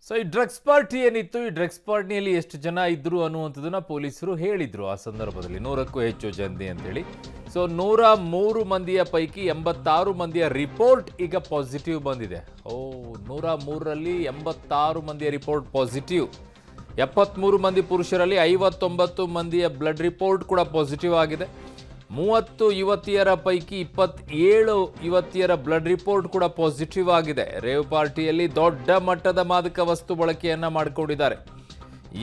So ಈ drugs party ಏನಿತ್ತು, ಈ ಡ್ರಗ್ಸ್ ಪಾರ್ಟಿಯಲ್ಲಿ ಎಷ್ಟು ಜನ ಇದ್ರು ಅನ್ನುವಂಥದ್ದನ್ನ ಪೊಲೀಸರು ಹೇಳಿದ್ರು ಆ ಸಂದರ್ಭದಲ್ಲಿ 100ಕ್ಕೂ ಹೆಚ್ಚು ಜನತೆ ಅಂತೇಳಿ. ಸೊ 103 ಮಂದಿಯ ಪೈಕಿ 86 ಮಂದಿಯ ರಿಪೋರ್ಟ್ ಈಗ ಪಾಸಿಟಿವ್ ಬಂದಿದೆ. 103ರಲ್ಲಿ 86 ಮಂದಿಯ ರಿಪೋರ್ಟ್ ಪಾಸಿಟಿವ್. 73 ಮಂದಿ ಪುರುಷರಲ್ಲಿ 59 ಮಂದಿಯ ಬ್ಲಡ್ ರಿಪೋರ್ಟ್ ಕೂಡ ಪಾಸಿಟಿವ್ ಆಗಿದೆ. 30 ಯುವತಿಯರ ಪೈಕಿ 27 ಯುವತಿಯರ ಬ್ಲಡ್ ರಿಪೋರ್ಟ್ ಕೂಡ ಪಾಸಿಟಿವ್ ಆಗಿದೆ. ರೇವ್ ಪಾರ್ಟಿಯಲ್ಲಿ ದೊಡ್ಡ ಮಟ್ಟದ ಮಾದಕ ವಸ್ತು ಬಳಕೆಯನ್ನ ಮಾಡಿಕೊಂಡಿದ್ದಾರೆ.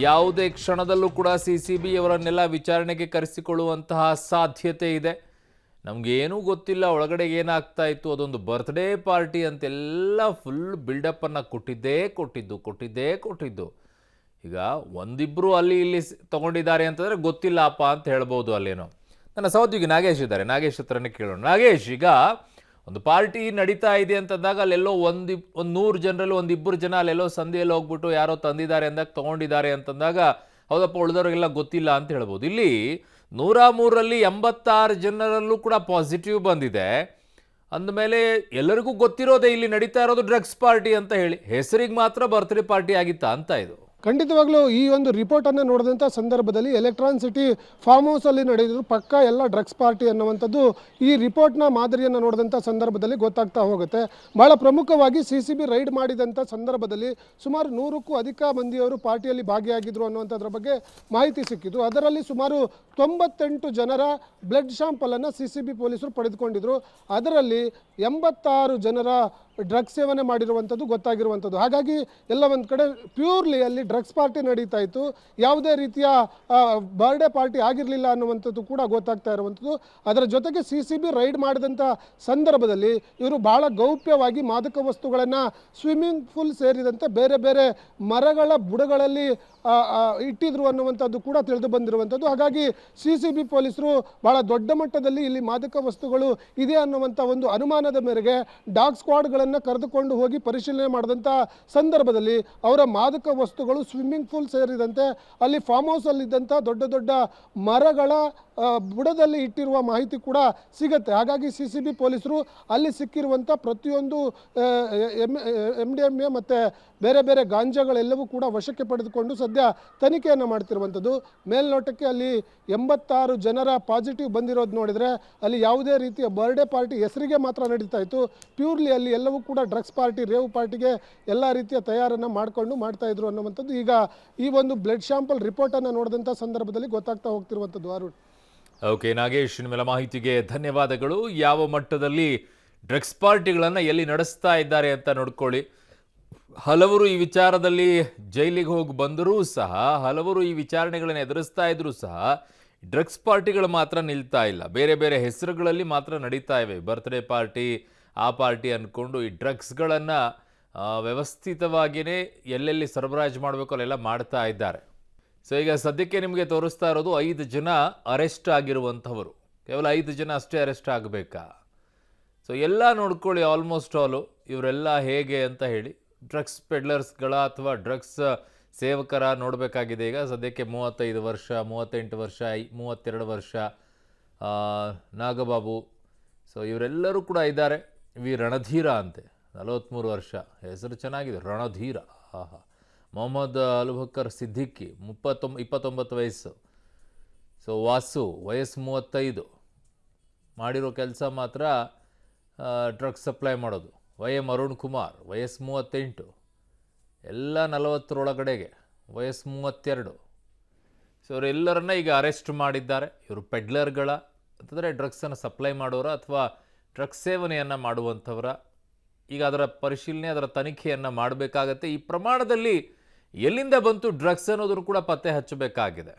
ಯಾವುದೇ ಕ್ಷಣದಲ್ಲೂ ಕೂಡ ಸಿಸಿಬಿ ಅವರನ್ನೆಲ್ಲ ವಿಚಾರಣೆಗೆ ಕರೆಸಿಕೊಳ್ಳುವಂತಹ ಸಾಧ್ಯತೆ ಇದೆ. ನಮಗೇನೂ ಗೊತ್ತಿಲ್ಲ ಒಳಗಡೆ ಏನಾಗ್ತಾ ಇತ್ತು. ಅದೊಂದು ಬರ್ತ್ಡೇ ಪಾರ್ಟಿ ಅಂತೆಲ್ಲ ಫುಲ್ ಬಿಲ್ಡಪ್ ಅನ್ನ ಕೊಟ್ಟಿದ್ದು. ಈಗ ಒಂದಿಬ್ರು ಅಲ್ಲಿ ಇಲ್ಲಿ ತಗೊಂಡಿದ್ದಾರೆ ಅಂತಂದ್ರೆ ಗೊತ್ತಿಲ್ಲಪ್ಪ ಅಂತ ಹೇಳ್ಬೋದು. ಅಲ್ಲೇನೋ ನನ್ನ ಸಹೋದ್ಯೋಗಿ ನಾಗೇಶ್ ಇದ್ದಾರೆ, ನಾಗೇಶ್ ಹತ್ರನೇ ಕೇಳೋಣ. ನಾಗೇಶ್, ಈಗ ಒಂದು ಪಾರ್ಟಿ ನಡೀತಾ ಇದೆ ಅಂತಂದಾಗ ಅಲ್ಲೆಲ್ಲೋ ಒಂದು 100 ಜನರಲ್ಲಿ ಒಂದಿಬ್ಬರು ಜನ ಅಲ್ಲೆಲ್ಲೋ ಸಂಧಿಯಲ್ಲಿ ಹೋಗ್ಬಿಟ್ಟು ಯಾರೋ ತಂದಿದ್ದಾರೆ ಅಂದಾಗ ತಗೊಂಡಿದ್ದಾರೆ ಅಂತಂದಾಗ ಹೌದಪ್ಪ ಉಳಿದವ್ರಿಗೆಲ್ಲ ಗೊತ್ತಿಲ್ಲ ಅಂತ ಹೇಳ್ಬೋದು. ಇಲ್ಲಿ 103ರಲ್ಲಿ 86 ಜನರಲ್ಲೂ ಕೂಡ ಪಾಸಿಟಿವ್ ಬಂದಿದೆ ಅಂದಮೇಲೆ ಎಲ್ಲರಿಗೂ ಗೊತ್ತಿರೋದೇ ಇಲ್ಲಿ ನಡೀತಾ ಇರೋದು ಡ್ರಗ್ಸ್ ಪಾರ್ಟಿ ಅಂತ ಹೇಳಿ, ಹೆಸರಿಗೆ ಮಾತ್ರ ಬರ್ತ್ಡೇ ಪಾರ್ಟಿ ಆಗಿತ್ತಾ ಅಂತ ಇದು? ಖಂಡಿತವಾಗ್ಲೂ ಈ ಒಂದು ರಿಪೋರ್ಟನ್ನು ನೋಡಿದಂಥ ಸಂದರ್ಭದಲ್ಲಿ ಎಲೆಕ್ಟ್ರಾನ್ ಸಿಟಿ ಫಾರ್ಮ್ ಹೌಸಲ್ಲಿ ನಡೆದಿದ್ದು ಪಕ್ಕ ಎಲ್ಲ ಡ್ರಗ್ಸ್ ಪಾರ್ಟಿ ಅನ್ನುವಂಥದ್ದು ಈ ರಿಪೋರ್ಟ್ನ ಮಾದರಿಯನ್ನು ನೋಡಿದಂಥ ಸಂದರ್ಭದಲ್ಲಿ ಗೊತ್ತಾಗ್ತಾ ಹೋಗುತ್ತೆ. ಭಾಳ ಪ್ರಮುಖವಾಗಿ CCB ರೈಡ್ ಮಾಡಿದಂಥ ಸಂದರ್ಭದಲ್ಲಿ ಸುಮಾರು 100ಕ್ಕೂ ಅಧಿಕ ಮಂದಿಯವರು ಪಾರ್ಟಿಯಲ್ಲಿ ಭಾಗಿಯಾಗಿದ್ದರು ಅನ್ನುವಂಥದ್ರ ಬಗ್ಗೆ ಮಾಹಿತಿ ಸಿಕ್ಕಿದ್ದು. ಅದರಲ್ಲಿ ಸುಮಾರು 98 ಜನರ ಬ್ಲಡ್ ಶಾಂಪಲನ್ನು CCB ಪೊಲೀಸರು ಪಡೆದುಕೊಂಡಿದ್ರು. ಅದರಲ್ಲಿ 86 ಜನರ ಡ್ರಗ್ಸ್ ಸೇವನೆ ಮಾಡಿರುವಂಥದ್ದು ಗೊತ್ತಾಗಿರುವಂಥದ್ದು. ಹಾಗಾಗಿ ಎಲ್ಲ ಒಂದು ಕಡೆ ಪ್ಯೂರ್ಲಿ ಅಲ್ಲಿ ಡ್ರಗ್ಸ್ ಪಾರ್ಟಿ ನಡೀತಾ ಇತ್ತು, ಯಾವುದೇ ರೀತಿಯ ಬರ್ಡೇ ಪಾರ್ಟಿ ಆಗಿರಲಿಲ್ಲ ಅನ್ನುವಂಥದ್ದು ಕೂಡ ಗೊತ್ತಾಗ್ತಾ ಇರುವಂಥದ್ದು. ಅದರ ಜೊತೆಗೆ CCB ರೈಡ್ ಮಾಡಿದಂಥ ಸಂದರ್ಭದಲ್ಲಿ ಇವರು ಭಾಳ ಗೌಪ್ಯವಾಗಿ ಮಾದಕ ವಸ್ತುಗಳನ್ನು ಸ್ವಿಮ್ಮಿಂಗ್ ಪೂಲ್ ಸೇರಿದಂತೆ ಬೇರೆ ಬೇರೆ ಮರಗಳ ಬುಡಗಳಲ್ಲಿ ಇಟ್ಟಿದ್ರು ಅನ್ನುವಂಥದ್ದು ಕೂಡ ತಿಳಿದು ಬಂದಿರುವಂಥದ್ದು. ಹಾಗಾಗಿ CCB ಪೊಲೀಸರು ಭಾಳ ದೊಡ್ಡ ಮಟ್ಟದಲ್ಲಿ ಇಲ್ಲಿ ಮಾದಕ ವಸ್ತುಗಳು ಇದೆ ಅನ್ನುವಂಥ ಒಂದು ಅನುಮಾನದ ಮೇರೆಗೆ ಡಾಗ್ ಸ್ಕ್ವಾಡ್ಗಳನ್ನು ಕರೆದುಕೊಂಡು ಹೋಗಿ ಪರಿಶೀಲನೆ ಮಾಡಿದಂಥ ಸಂದರ್ಭದಲ್ಲಿ ಅವರ ಮಾದಕ ವಸ್ತುಗಳು ಸ್ವಿಮ್ಮಿಂಗ್ ಪೂಲ್ ಸೇರಿದಂತೆ ಅಲ್ಲಿ ಫಾರ್ಮ್ ಹೌಸಲ್ಲಿದ್ದಂಥ ದೊಡ್ಡ ದೊಡ್ಡ ಮರಗಳ ಬುಡದಲ್ಲಿ ಇಟ್ಟಿರುವ ಮಾಹಿತಿ ಕೂಡ ಸಿಗುತ್ತೆ. ಹಾಗಾಗಿ CCB ಪೊಲೀಸರು ಅಲ್ಲಿ ಸಿಕ್ಕಿರುವಂಥ ಪ್ರತಿಯೊಂದು MDMA ಮತ್ತು ಬೇರೆ ಬೇರೆ ಗಾಂಜಾಗಳೆಲ್ಲವೂ ಕೂಡ ವಶಕ್ಕೆ ಪಡೆದುಕೊಂಡು ಸದ್ಯ ತನಿಖೆಯನ್ನು ಮಾಡ್ತಿರುವಂಥದ್ದು. ಮೇಲ್ನೋಟಕ್ಕೆ ಅಲ್ಲಿ 86 ಜನರ ಪಾಸಿಟಿವ್ ಬಂದಿರೋದು ನೋಡಿದರೆ ಅಲ್ಲಿ ಯಾವುದೇ ರೀತಿಯ ಬರ್ಡೇ ಪಾರ್ಟಿ ಹೆಸರಿಗೆ ಮಾತ್ರ ನಡೀತಾ ಇತ್ತು. ಪ್ಯೂರ್ಲಿ ಅಲ್ಲಿ ಎಲ್ಲವೂ ಕೂಡ ಡ್ರಗ್ಸ್ ಪಾರ್ಟಿ, ರೇವ್ ಪಾರ್ಟಿಗೆ ಎಲ್ಲ ರೀತಿಯ ತಯಾರನ್ನು ಮಾಡ್ತಾ ಇದ್ರು ಅನ್ನುವಂಥದ್ದು ಈಗ ಈ ಒಂದು ಬ್ಲಡ್ ಶಾಂಪಲ್ ರಿಪೋರ್ಟನ್ನು ನೋಡಿದಂಥ ಸಂದರ್ಭದಲ್ಲಿ ಗೊತ್ತಾಗ್ತಾ ಹೋಗ್ತಿರುವಂಥದ್ದು. ಅರುಣ್, ಓಕೆ ನಾಗೇಶ್, ನಿಮ್ಮೆಲ್ಲ ಮಾಹಿತಿಗೆ ಧನ್ಯವಾದಗಳು. ಯಾವ ಮಟ್ಟದಲ್ಲಿ ಡ್ರಗ್ಸ್ ಪಾರ್ಟಿಗಳನ್ನು ಎಲ್ಲಿ ನಡೆಸ್ತಾ ಇದ್ದಾರೆ ಅಂತ ನೋಡ್ಕೊಳ್ಳಿ. ಹಲವರು ಈ ವಿಚಾರದಲ್ಲಿ ಜೈಲಿಗೆ ಹೋಗಿ ಬಂದರೂ ಸಹ, ಹಲವರು ಈ ವಿಚಾರಣೆಗಳನ್ನು ಎದುರಿಸ್ತಾ ಇದ್ರೂ ಸಹ ಡ್ರಗ್ಸ್ ಪಾರ್ಟಿಗಳು ಮಾತ್ರ ನಿಲ್ತಾ ಇಲ್ಲ. ಬೇರೆ ಬೇರೆ ಹೆಸರುಗಳಲ್ಲಿ ಮಾತ್ರ ನಡೀತಾ ಇವೆ. ಬರ್ತ್ಡೇ ಪಾರ್ಟಿ, ಆ ಪಾರ್ಟಿ ಅಂದ್ಕೊಂಡು ಈ ಡ್ರಗ್ಸ್ಗಳನ್ನು ವ್ಯವಸ್ಥಿತವಾಗಿಯೇ ಎಲ್ಲೆಲ್ಲಿ ಸರಬರಾಜು ಮಾಡಬೇಕು ಅಲ್ಲೆಲ್ಲ ಮಾಡ್ತಾ ಇದ್ದಾರೆ. ಸೊ ಈಗ ಸದ್ಯಕ್ಕೆ ನಿಮಗೆ ತೋರಿಸ್ತಾ ಇರೋದು 5 ಜನ ಅರೆಸ್ಟ್ ಆಗಿರುವಂಥವರು. ಕೇವಲ 5 ಜನ ಅಷ್ಟೇ ಅರೆಸ್ಟ್ ಆಗಬೇಕಾ? ಸೊ ಎಲ್ಲ ನೋಡ್ಕೊಳ್ಳಿ, ಆಲ್ಮೋಸ್ಟ್ ಆಲು ಇವರೆಲ್ಲ ಹೇಗೆ ಅಂತ ಹೇಳಿ ಡ್ರಗ್ಸ್ ಪೆಡ್ಲರ್ಸ್ಗಳ ಅಥವಾ ಡ್ರಗ್ಸ್ ಸೇವಕರ ನೋಡಬೇಕಾಗಿದೆ. ಈಗ ಸದ್ಯಕ್ಕೆ 35 ವರ್ಷ, 38 ವರ್ಷ, 32 ವರ್ಷ ನಾಗಬಾಬು. ಸೊ ಇವರೆಲ್ಲರೂ ಕೂಡ ಇದ್ದಾರೆ. ರಣಧೀರ ಅಂತೆ, 43 ವರ್ಷ, ಹೆಸರು ಚೆನ್ನಾಗಿದೆ, ರಣಧೀರ. ಮೊಹಮ್ಮದ್ ಅಬುಬಕರ್ ಸಿದ್ದಿಕ್ಕಿ 29 ವಯಸ್ಸು. ಸೊ ವಾಸು ವಯಸ್ಸು 35, ಮಾಡಿರೋ ಕೆಲಸ ಮಾತ್ರ ಡ್ರಗ್ಸ್ ಸಪ್ಲೈ ಮಾಡೋದು. YM ಅರುಣ್ ಕುಮಾರ್ ವಯಸ್ಸು 38, ಎಲ್ಲ 40ರೊಳಗಡೆಗೆ, ವಯಸ್ಸು 32. ಸೊ ಇವರೆಲ್ಲರನ್ನ ಈಗ ಅರೆಸ್ಟ್ ಮಾಡಿದ್ದಾರೆ. ಇವರು ಪೆಡ್ಲರ್ಗಳ ಅಂತಂದರೆ ಡ್ರಗ್ಸನ್ನು ಸಪ್ಲೈ ಮಾಡೋರ ಅಥವಾ ಡ್ರಗ್ಸ್ ಸೇವನೆಯನ್ನು ಮಾಡುವಂಥವರ? ಈಗ ಅದರ ಪರಿಶೀಲನೆ, ಅದರ ತನಿಖೆಯನ್ನು ಮಾಡಬೇಕಾಗತ್ತೆ. ಈ ಪ್ರಮಾಣದಲ್ಲಿ ಎಲ್ಲಿಂದ ಬಂತು ಡ್ರಗ್ಸ್ ಅನ್ನೋದನ್ನು ಕೂಡ ಪತ್ತೆ ಹಚ್ಚಬೇಕಾಗಿದೆ.